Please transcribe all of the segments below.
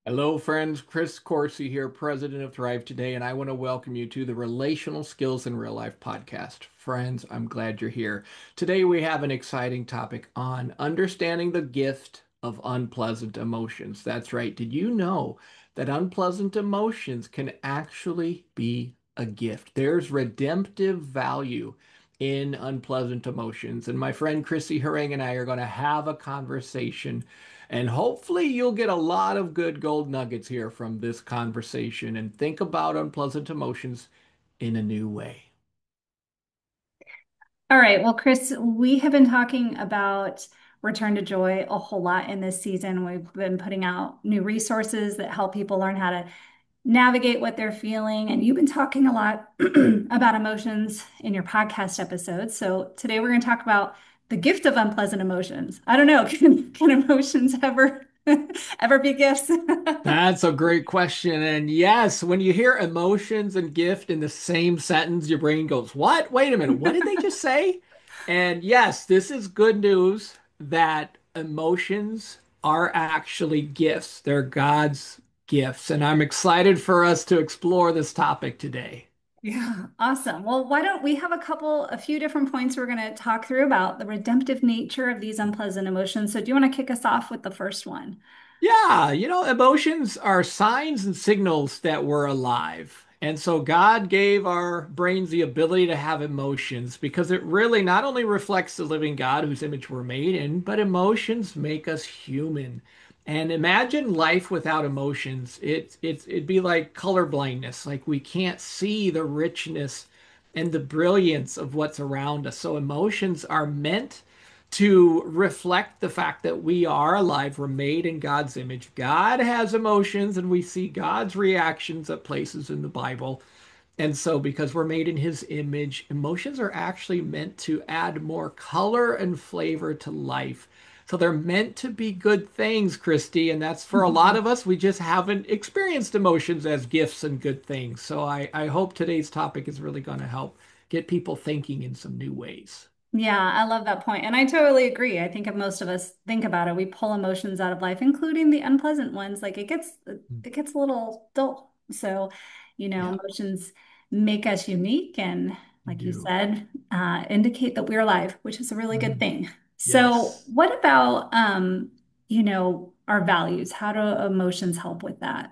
Hello, friends. Chris Coursey here, president of Thrive Today, and I want to welcome you to the Relational Skills in Real Life podcast. Friends, I'm glad you're here. Today, we have an exciting topic on understanding the gift of unpleasant emotions. That's right. Did you know that unpleasant emotions can actually be a gift? There's redemptive value in unpleasant emotions. And my friend Kristy Harrang and I are going to have a conversation and hopefully, you'll get a lot of good gold nuggets here from this conversation and think about unpleasant emotions in a new way. All right. Well, Chris, we have been talking about return to joy a whole lot in this season. We've been putting out new resources that help people learn how to navigate what they're feeling. And you've been talking a lot about emotions in your podcast episodes. So today we're going to talk about the gift of unpleasant emotions. I don't know, can emotions ever ever be gifts? That's a great question. And yes, when you hear emotions and gift in the same sentence, your brain goes, What? Wait a minute, what did they just say? And yes, this is good news that emotions are actually gifts. They're God's gifts. And I'm excited for us to explore this topic today. Yeah, awesome. Well, why don't we have a few different points we're going to talk through about the redemptive nature of these unpleasant emotions. So, do you want to kick us off with the first one? Yeah, emotions are signs and signals that we're alive. And so God gave our brains the ability to have emotions because it really not only reflects the living God whose image we're made in, but emotions make us human. And imagine life without emotions. It'd be like color blindness, like we can't see the richness and the brilliance of what's around us. So emotions are meant to reflect the fact that we are alive, we're made in God's image. God has emotions, and we see God's reactions at places in the Bible. And so, because we're made in his image, emotions are actually meant to add more color and flavor to life. So, they're meant to be good things, Christy. And that's for a lot of us. We just haven't experienced emotions as gifts and good things. So, I hope today's topic is really going to help get people thinking in some new ways. Yeah, I love that point. And I totally agree. I think if most of us think about it, we pull emotions out of life, including the unpleasant ones. Like it gets a little dull. So, Yeah, emotions make us unique and you like you do. said, indicate that we're alive, which is a really good Mhm. thing. So, Yes. what about our values? How do emotions help with that?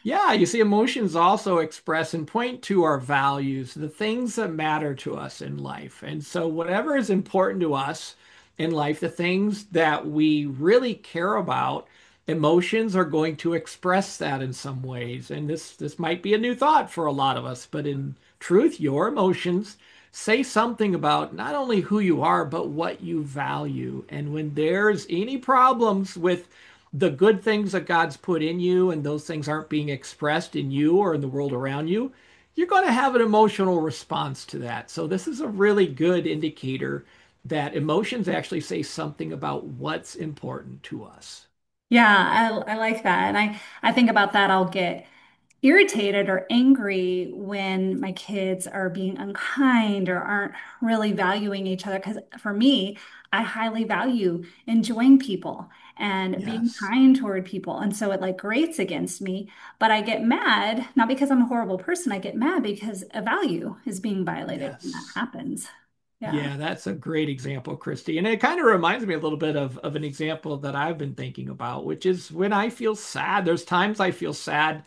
Yeah, you see, emotions also express and point to our values, the things that matter to us in life. And so, whatever is important to us in life, the things that we really care about, emotions are going to express that in some ways. And this might be a new thought for a lot of us, but in truth, your emotions say something about not only who you are, but what you value. And when there's any problems with the good things that God's put in you and those things aren't being expressed in you or in the world around you, you're going to have an emotional response to that. So, this is a really good indicator that emotions actually say something about what's important to us. Yeah, I like that. And I think about that. I'll get irritated or angry when my kids are being unkind or aren't really valuing each other. Because for me, I highly value enjoying people and being Yes. kind toward people. And so it like grates against me, but I get mad, not because I'm a horrible person. I get mad because a value is being violated when that Yes. happens. Yeah. Yeah, that's a great example, Christy. And it kind of reminds me a little bit of an example that I've been thinking about, which is when I feel sad. There's times I feel sad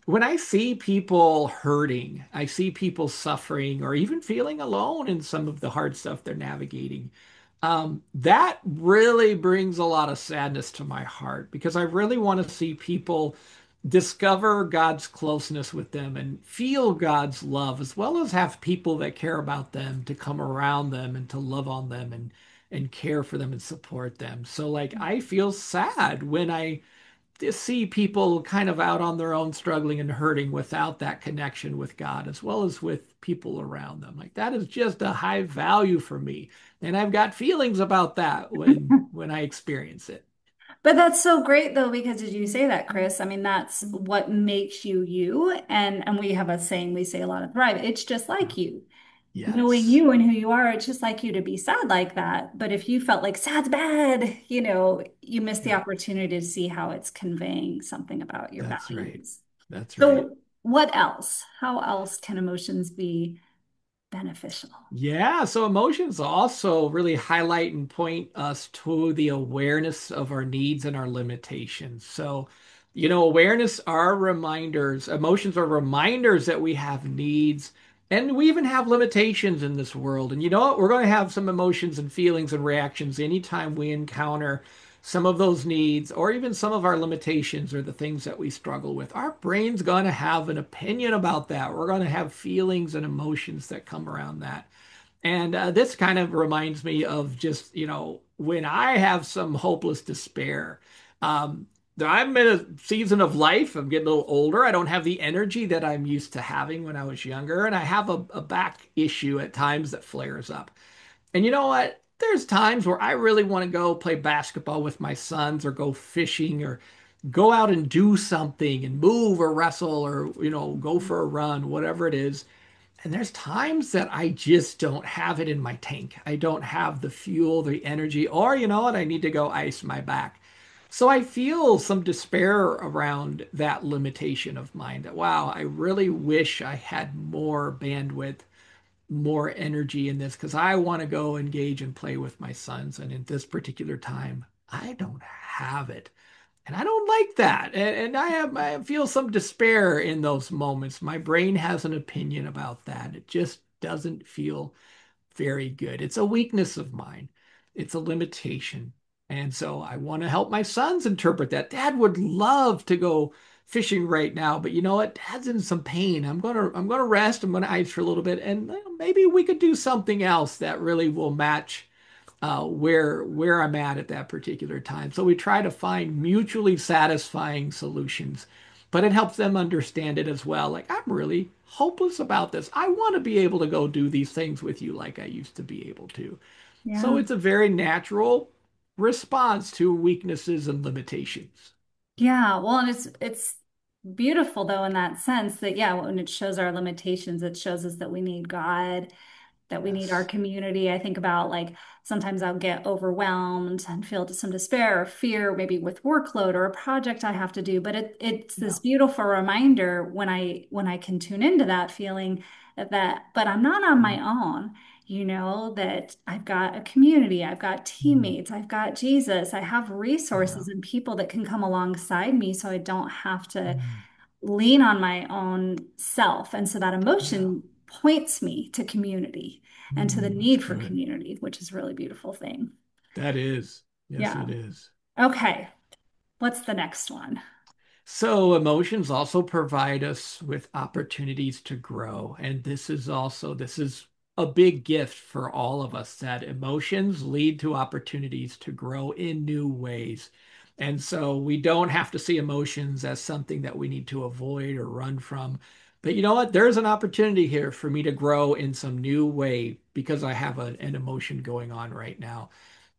when I see people hurting, I see people suffering or even feeling alone in some of the hard stuff they're navigating. That really brings a lot of sadness to my heart because I really want to see people discover God's closeness with them and feel God's love, as well as have people that care about them to come around them and to love on them and care for them and support them. So like I feel sad when I to see people kind of out on their own struggling and hurting without that connection with God as well as with people around them. Like that is just a high value for me. And I've got feelings about that when I experience it. But that's so great though, because did you say that, Chris? I mean, that's what makes you you. And we have a saying we say a lot of Thrive. It's just like you. knowing Yes. you and who you are, it's just like you to be sad like that. But if you felt like sad's bad, you miss the Yeah, opportunity to see how it's conveying something about your that's right. values. That's right. So, what else? How else can emotions be beneficial? Yeah, so emotions also really highlight and point us to the awareness of our needs and our limitations. So, awareness are reminders, emotions are reminders that we have needs and we even have limitations in this world. And you know what? We're going to have some emotions and feelings and reactions anytime we encounter some of those needs or even some of our limitations or the things that we struggle with. Our brain's going to have an opinion about that. We're going to have feelings and emotions that come around that. And this kind of reminds me of just, when I have some hopeless despair. Um, I'm in a season of life. I'm getting a little older. I don't have the energy that I'm used to having when I was younger. And I have a back issue at times that flares up. And you know what? There's times where I really want to go play basketball with my sons or go fishing or go out and do something and move or wrestle or, go for a run, whatever it is. And there's times that I just don't have it in my tank. I don't have the fuel, the energy, or you know what? I need to go ice my back. So I feel some despair around that limitation of mine that, wow, I really wish I had more bandwidth, more energy in this because I want to go engage and play with my sons. And in this particular time, I don't have it. And I don't like that. And I feel some despair in those moments. My brain has an opinion about that. It just doesn't feel very good. It's a weakness of mine. It's a limitation. And so I want to help my sons interpret that. Dad would love to go fishing right now, but you know what? Dad's in some pain. I'm gonna rest. I'm gonna ice for a little bit, and maybe we could do something else that really will match where I'm at that particular time. So we try to find mutually satisfying solutions, but it helps them understand it as well. Like, I'm really hopeless about this. I want to be able to go do these things with you like I used to be able to. So Yeah. it's a very natural response to weaknesses and limitations. Yeah, well, and it's beautiful though in that sense that yeah, when it shows our limitations, it shows us that we need God, that we need our Yes. community. I think about like sometimes I'll get overwhelmed and feel some despair or fear, maybe with workload or a project I have to do. But it's Yeah. this beautiful reminder when I can tune into that feeling but I'm not on my Mm. own. That I've got a community, I've got Mm. teammates, I've got Jesus, I have Yeah. resources and people that can come alongside me so I don't have to Mm. lean on my own self. And so that Yeah. emotion points me to community and to the That's need for good. community, which is a really beautiful thing. That is. Yes, Yeah. it is. Okay. What's the next one? So emotions also provide us with opportunities to grow. And this is a big gift for all of us that emotions lead to opportunities to grow in new ways. And so we don't have to see emotions as something that we need to avoid or run from. But you know what? There's an opportunity here for me to grow in some new way because I have an emotion going on right now.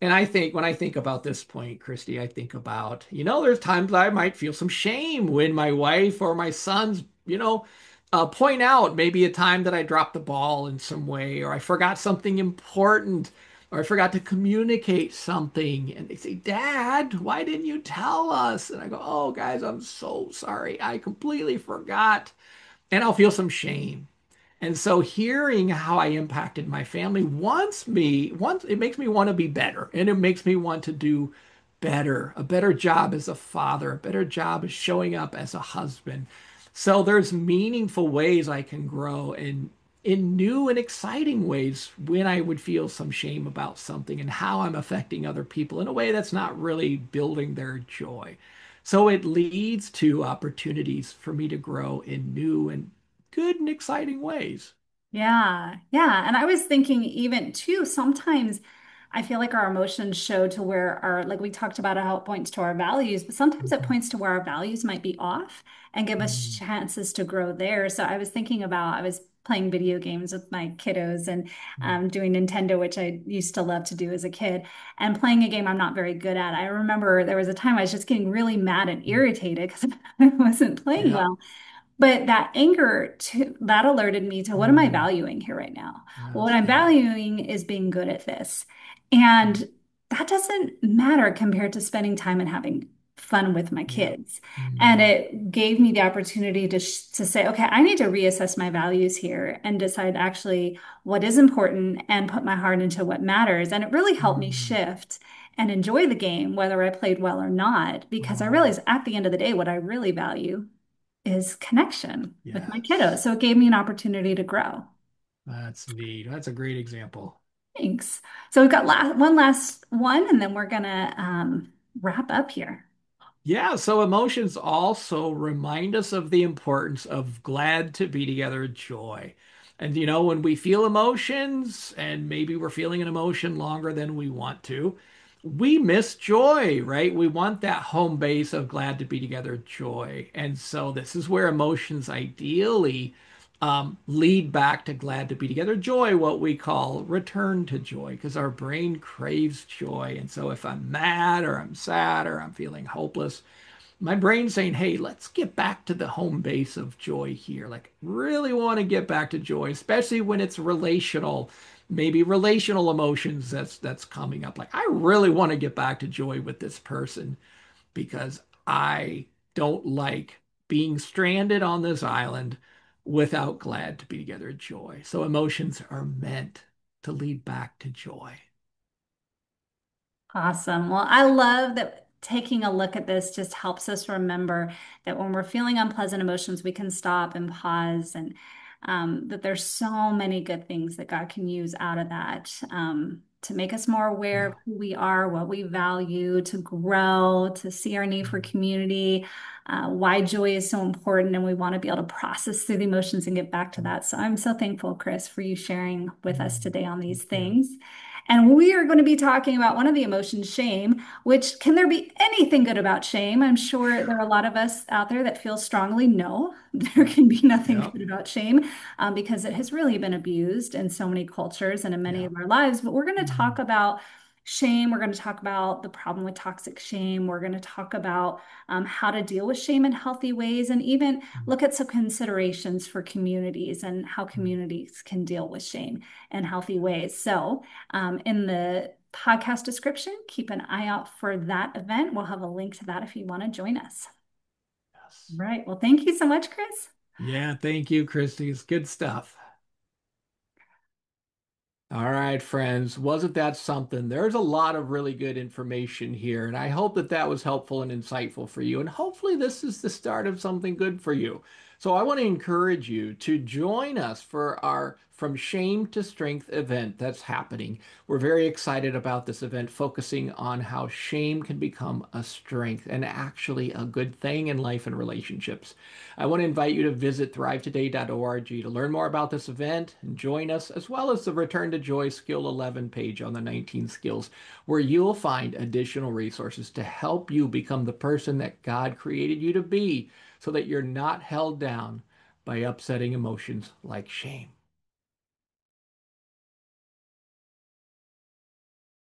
And I think when I think about this point, Kristy, I think about, there's times I might feel some shame when my wife or my sons, point out maybe a time that I dropped the ball in some way, or I forgot something important, or I forgot to communicate something. And they say, Dad, why didn't you tell us? And I go, oh, guys, I'm so sorry. I completely forgot. And I'll feel some shame. And so hearing how I impacted my family wants it makes me want to be better and it makes me want to do better, a better job as a father, a better job as showing up as a husband. So there's meaningful ways I can grow in new and exciting ways when I would feel some shame about something and how I'm affecting other people in a way that's not really building their joy. So it leads to opportunities for me to grow in new and good and exciting ways. Yeah, yeah. And I was thinking even too, sometimes I feel like our emotions show to where like we talked about how it points to our values, but sometimes it Mhm. points to where our values might be off and give us Mm. chances to grow there. So I was thinking about, I was playing video games with my kiddos and Mm. doing Nintendo, which I used to love to do as a kid, and playing a game I'm not very good at. I remember there was a time I was just getting really mad and Mm. irritated because I wasn't playing Yeah. well. But that anger to that alerted me to what am I Mm, valuing here right now? Well, what that's I'm good. valuing is being good at this. Mm, And that doesn't matter compared to spending time and having fun with my yeah. kids. And Mm, it gave me the opportunity to say, okay, I need to reassess my values here and decide actually what is important and put my heart into what matters. And it really helped me mm. shift and enjoy the game, whether I played well or not, because I Oh, realized at the end of the day, what I really value is connection with my kiddos. yes. So it gave me an opportunity to grow. That's neat. That's a great example. Thanks. So we've got one last one, and then we're gonna wrap up here. Yeah, so emotions also remind us of the importance of glad to be together, joy. And when we feel emotions, and maybe we're feeling an emotion longer than we want to, we miss joy, right? We want that home base of glad to be together, joy. And so this is where emotions ideally lead back to glad to be together, joy, what we call return to joy, because our brain craves joy. And so if I'm mad or I'm sad or I'm feeling hopeless, my brain's saying, hey, let's get back to the home base of joy here. Like, really want to get back to joy, especially when it's relational, maybe relational emotions that's coming up. Like, I really want to get back to joy with this person because I don't like being stranded on this island without glad to be together joy. So emotions are meant to lead back to joy. Awesome. Well, I love that taking a look at this just helps us remember that when we're feeling unpleasant emotions, we can stop and pause, and that there's so many good things that God can use out of that to make us more aware Yeah. of who we are, what we value, to grow, to see our need for Mm, community, why joy is so important, and we want to be able to process through the emotions and get back to mm, that. So I'm so thankful, Chris, for you sharing with us mm. today on Thank these you. things. And we are going to be talking about one of the emotions, shame, which can there be anything good about shame? I'm sure there are a lot of us out there that feel strongly no, there Yep. can be nothing Yep. good about shame because it has really been abused in so many cultures and in many Yeah. of our lives. But we're going to talk Mhm. about shame. We're going to talk about the problem with toxic shame. We're going to talk about how to deal with shame in healthy ways and even look at some considerations for communities and how Mhm. communities can deal with shame in healthy ways. So, in the podcast description, keep an eye out for that event. We'll have a link to that if you want to join us. Yes. Right. Well, thank you so much, Chris. Yeah, thank you, Christy. It's good stuff. All right, friends. Wasn't that something? There's a lot of really good information here, and I hope that that was helpful and insightful for you. And hopefully, this is the start of something good for you. So, I want to encourage you to join us for our From Shame to Strength event that's happening. We're very excited about this event, focusing on how shame can become a strength and actually a good thing in life and relationships. I want to invite you to visit thrivetoday.org to learn more about this event and join us, as well as the Return to Joy Skill 11 page on the 19 skills, where you'll find additional resources to help you become the person that God created you to be so that you're not held down by upsetting emotions like shame.